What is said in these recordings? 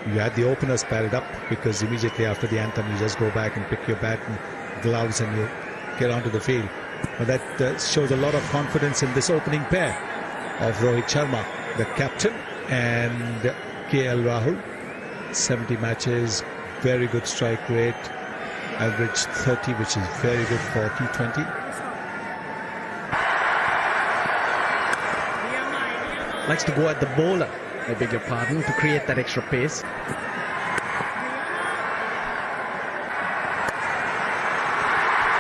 You had the openers padded up because immediately after the anthem you just go back and pick your bat and gloves and you get onto the field. But that shows a lot of confidence in this opening pair of Rohit Sharma, the captain, and KL Rahul. 70 matches, very good strike rate, average 30, which is very good for T20. Likes to go at the bowler, I beg your pardon, to create that extra pace.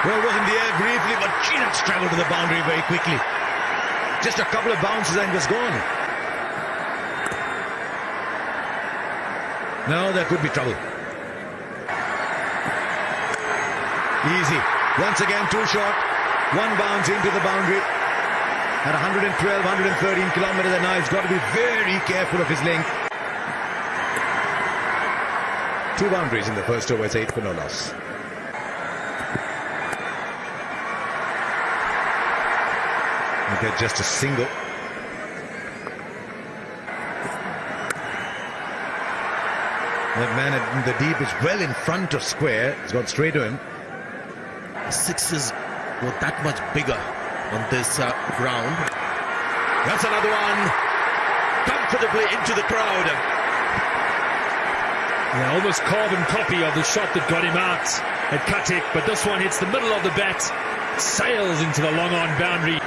Well, was in the air briefly, but Chinox travelled to the boundary very quickly. Just a couple of bounces and was gone. Now there could be trouble. Easy. Once again, too short. One bounce into the boundary. At 112, 113 kilometers an hour, he's got to be very careful of his length. 2 boundaries in the first over, it's 8 for no loss. And they're just a single. That man in the deep is well in front of square. He's gone straight to him. Sixes were that much bigger on this ground. That's another one. Comfortably into the crowd. Yeah, almost carbon copy of the shot that got him out at Katik, but this one hits the middle of the bat, sails into the long-on boundary.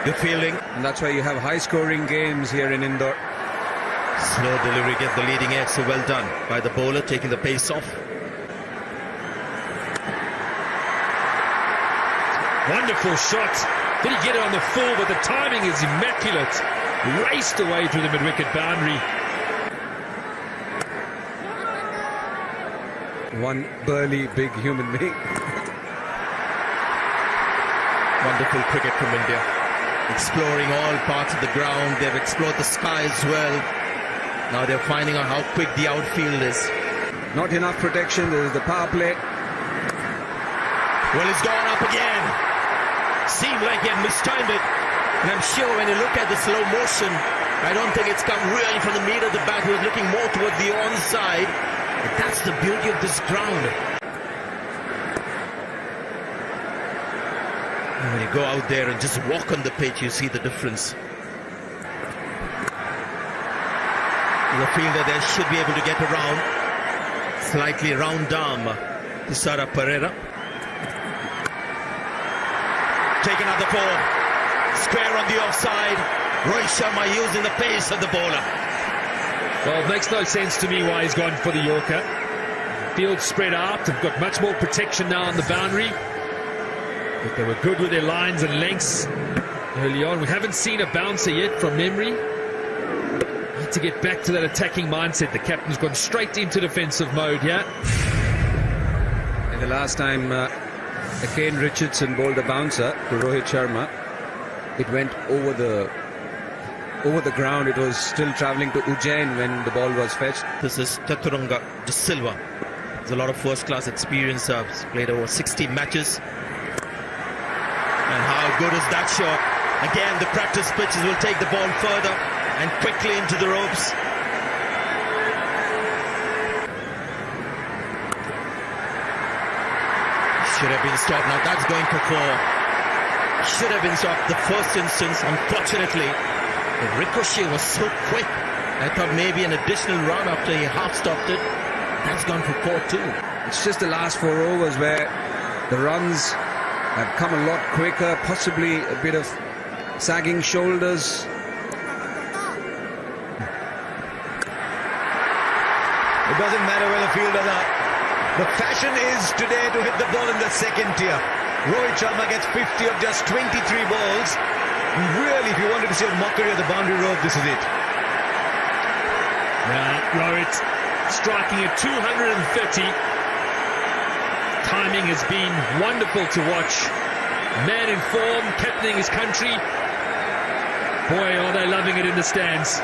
Good fielding. And that's why you have high-scoring games here in Indore. Slow delivery, get the leading edge, so well done by the bowler, taking the pace off. Wonderful shot. Did he get it on the full, but the timing is immaculate. Raced away through the mid-wicket boundary. One burly, big human being. Wonderful cricket from India. Exploring all parts of the ground. They've explored the sky as well. Now they're finding out how quick the outfield is. Not enough protection. There is the power play. Well, it's gone up again. Seemed like he had mistimed it. And I'm sure when you look at the slow motion, I don't think it's come really from the meat of the bat. He was looking more towards the onside. But that's the beauty of this ground. And when you go out there and just walk on the pitch, you see the difference. The fielder there should be able to get around. Slightly round arm to Sara Pereira. Take another ball. Square on the offside. Rohit Sharma using the pace of the bowler. Well, it makes no sense to me why he's gone for the Yorker. Field spread out. They've got much more protection now on the boundary. But they were good with their lines and lengths early on. We haven't seen a bouncer yet from memory. Need to get back to that attacking mindset. The captain's gone straight into defensive mode here. And the last time Kane Richardson bowled a bouncer to Rohit Sharma, it went over the ground. It was still travelling to Ujjain when the ball was fetched. This is Chaturanga De Silva. There's a lot of first-class experience. He's played over 60 matches. And how good is that shot? Again, the practice pitches will take the ball further and quickly into the ropes. Should have been stopped. Now that's going for 4. Should have been stopped the first instance. Unfortunately, the ricochet was so quick. I thought maybe an additional run after he half stopped it. That's gone for 4 too. It's just the last 4 overs where the runs have come a lot quicker, possibly a bit of sagging shoulders. It doesn't matter where the fielders are. The fashion is today to hit the ball in the second tier. Rohit Sharma gets 50 of just 23 balls. Really, if you wanted to see a mockery of the boundary rope, this is it. Now, Rohit striking at 230. Timing has been wonderful to watch. Man in form, captaining his country. Boy, are they loving it in the stands.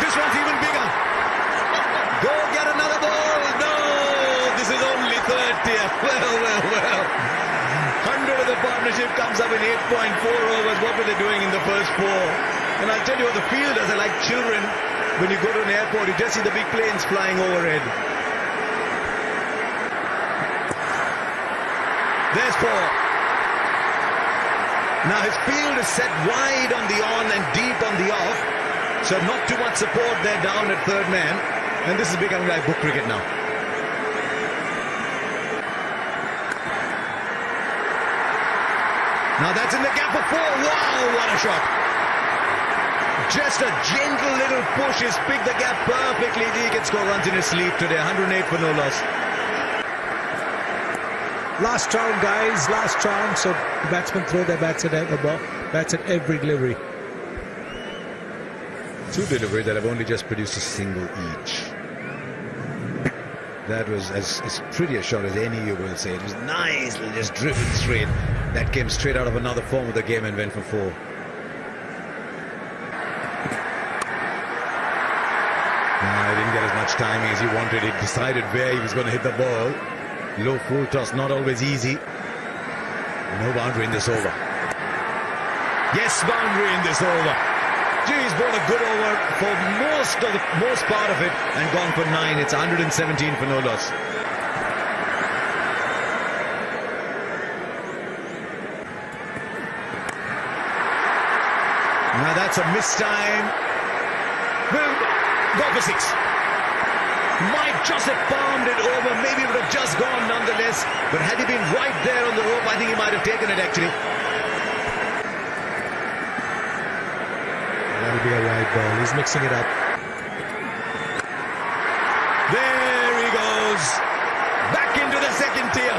This one's even bigger. Go get another ball. No, this is only third tier. Well. 100 at the bottom. partnership comes up in 8.4 overs. What were they doing in the first 4? And I'll tell you what, the fielders are like children. When you go to an airport, you just see the big planes flying overhead. There's 4. Now his field is set wide on the on and deep on the off. So not too much support there down at third man. And this is becoming like book cricket now. Now that's in the gap of 4. Wow, what a shot. Just a gentle little push. He's picked the gap perfectly. He can score runs in his sleep today. 108 for no loss. Last round, guys, last round. So the batsmen throw their bats at every delivery. 2 deliveries that have only just produced a single each. That was as pretty a shot as any you will say. It was nicely just driven straight. That came straight out of another form of the game and went for 4. He didn't get as much timing as he wanted. He decided where he was going to hit the ball. Low full toss, not always easy. No boundary in this over. Yes, boundary in this over. Gee, he's bowled a good over for most part of it and gone for 9. It's 117 for no loss. Now that's a missed time. Will go for 6. Might just have palmed it over. Maybe it would have just gone nonetheless. But had he been right there on the rope, I think he might have taken it actually. That'll be a wide ball. He's mixing it up. There he goes. Back into the second tier.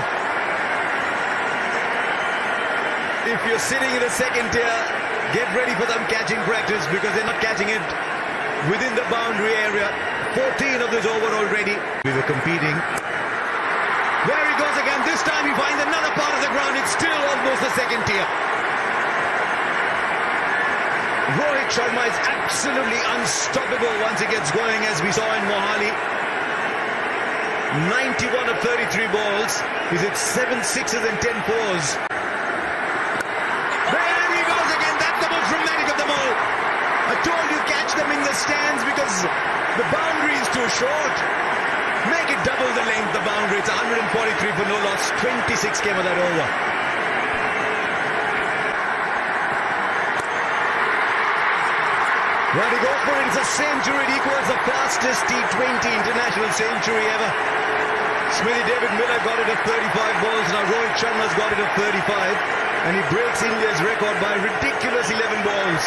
If you're sitting in the second tier, get ready for them catching practice because they're not catching it within the boundary area. 14 of this over already. We were competing. There he goes again. This time he finds another part of the ground. It's still almost the second tier. Rohit Sharma is absolutely unstoppable once he gets going, as we saw in Mohali. 91 of 33 balls. He's hit 7 6s and 10 4s. There he goes again. That's the most dramatic of them all. I told you catch them in the stands because the boundary is too short. Make it double the length, the boundary. It's 143 for no loss. 26 came of that over. Well, to go for it, it's a century. It equals the fastest T20 international century ever. Smithy David Miller got it at 35 balls. Now Rohit Sharma's got it at 35. And he breaks India's record by a ridiculous 11 balls.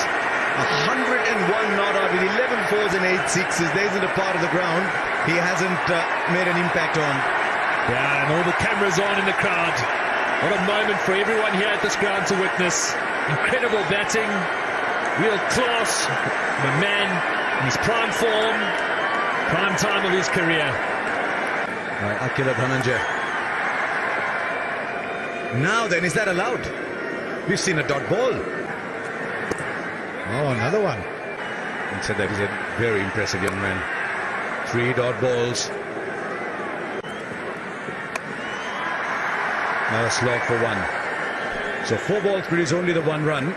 101 not out with 11 4s and 8 6s. There isn't a part of the ground he hasn't made an impact on. Yeah, and all the cameras on in the crowd. What a moment for everyone here at this ground to witness. Incredible batting, real class. The man in his prime form, prime time of his career. Akila Dhananjay. Now then, is that allowed? We've seen a dot ball. Oh, another one. And said that he's a very impressive young man. 3 dot balls. Now a slog for 1. So 4 balls produce only the 1 run.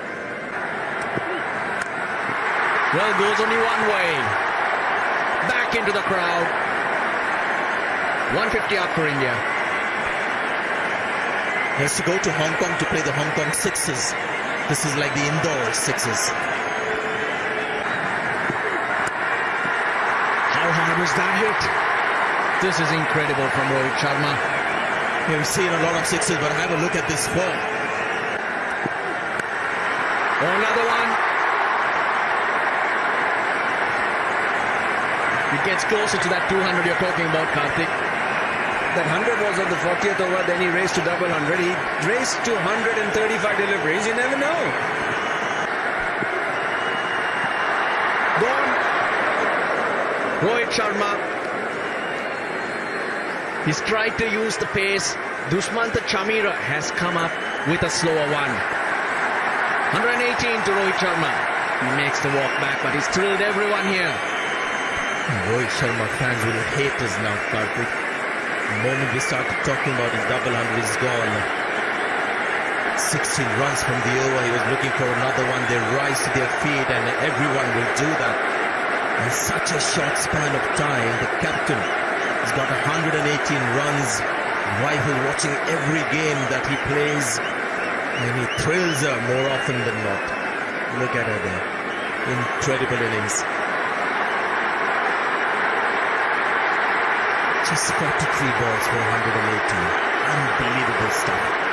Well, goes only one way. Back into the crowd. 150 up for India. He has to go to Hong Kong to play the Hong Kong Sixes. This is like the indoor Sixes. How hard was that hit? This is incredible from Rohit Sharma. Yeah, we've seen a lot of sixes, but have a look at this ball. Oh, another one. It gets closer to that 200 you're talking about, Karthik. That 100 was on the 40th over, then he raced to double 100. He raced to 135 deliveries. You never know. Gone. Rohit Sharma. He's tried to use the pace. Dushmantha Chameera has come up with a slower one. 118 to Rohit Sharma. He makes the walk back, but he's thrilled everyone here. Rohit Sharma fans will hate us now, Karthik. The moment we started talking about his double 100 is gone. 16 runs from the over. He was looking for another one. They rise to their feet, and everyone will do that. In such a short span of time, the captain has got 118 runs. Rival watching every game that he plays, and he thrills her more often than not. Look at her there. Incredible innings. Just 43 balls for 118. Unbelievable stuff.